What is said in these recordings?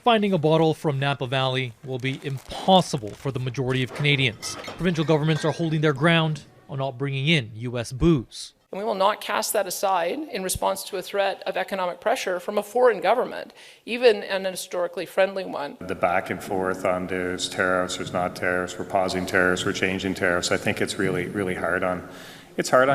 Finding a bottle from Napa Valley will be impossible for the majority of Canadians. Provincial governments are holding their ground on not bringing in U.S. booze. And we will not cast that aside in response to a threat of economic pressure from a foreign government, even an historically friendly one. The back and forth on there's tariffs, there's not tariffs, we're pausing tariffs, we're changing tariffs. I think it's really hard on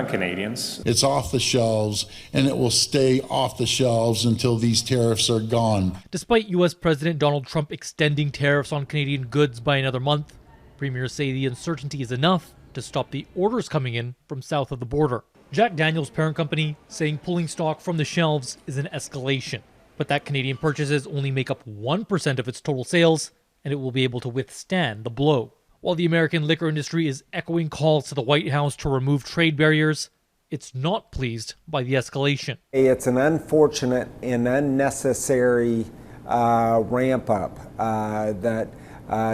Canadians. It's off the shelves, and it will stay off the shelves until these tariffs are gone. Despite U.S. President Donald Trump extending tariffs on Canadian goods by another month, premiers say the uncertainty is enough to stop the orders coming in from south of the border. Jack Daniel's parent company saying pulling stock from the shelves is an escalation, but that Canadian purchases only make up 1% of its total sales, and it will be able to withstand the blow. While the American liquor industry is echoing calls to the White House to remove trade barriers, it's not pleased by the escalation. It's an unfortunate and unnecessary ramp up that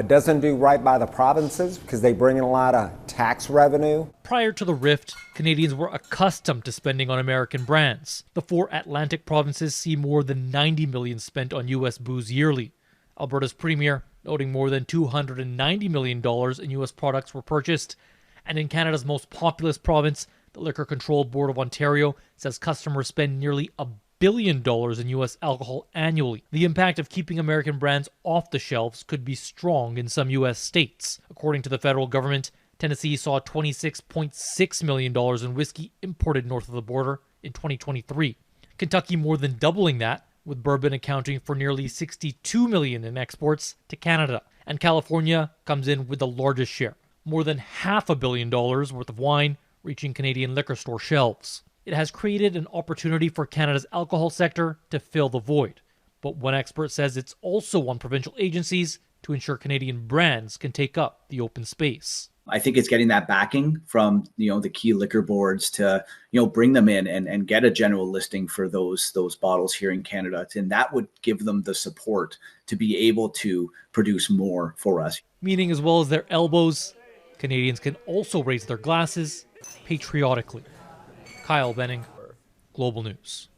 doesn't do right by the provinces because they bring in a lot of tax revenue. Prior to the rift, Canadians were accustomed to spending on American brands. The 4 Atlantic provinces see more than $90 million spent on U.S. booze yearly. Alberta's premier noting more than $290 million in U.S. products were purchased. And in Canada's most populous province, the Liquor Control Board of Ontario says customers spend nearly $1 billion in U.S. alcohol annually. The impact of keeping American brands off the shelves could be strong in some U.S. states. According to the federal government, Tennessee saw $26.6 million in whiskey imported north of the border in 2023. Kentucky more than doubling that, with bourbon accounting for nearly $62 million in exports to Canada. And California comes in with the largest share, more than $500 million worth of wine reaching Canadian liquor store shelves. It has created an opportunity for Canada's alcohol sector to fill the void. But one expert says it's also on provincial agencies to ensure Canadian brands can take up the open space. I think it's getting that backing from, the key liquor boards to, bring them in and get a general listing for those bottles here in Canada. And that would give them the support to be able to produce more for us. Meaning, as well as their elbows, Canadians can also raise their glasses patriotically. Kyle Benning, Global News.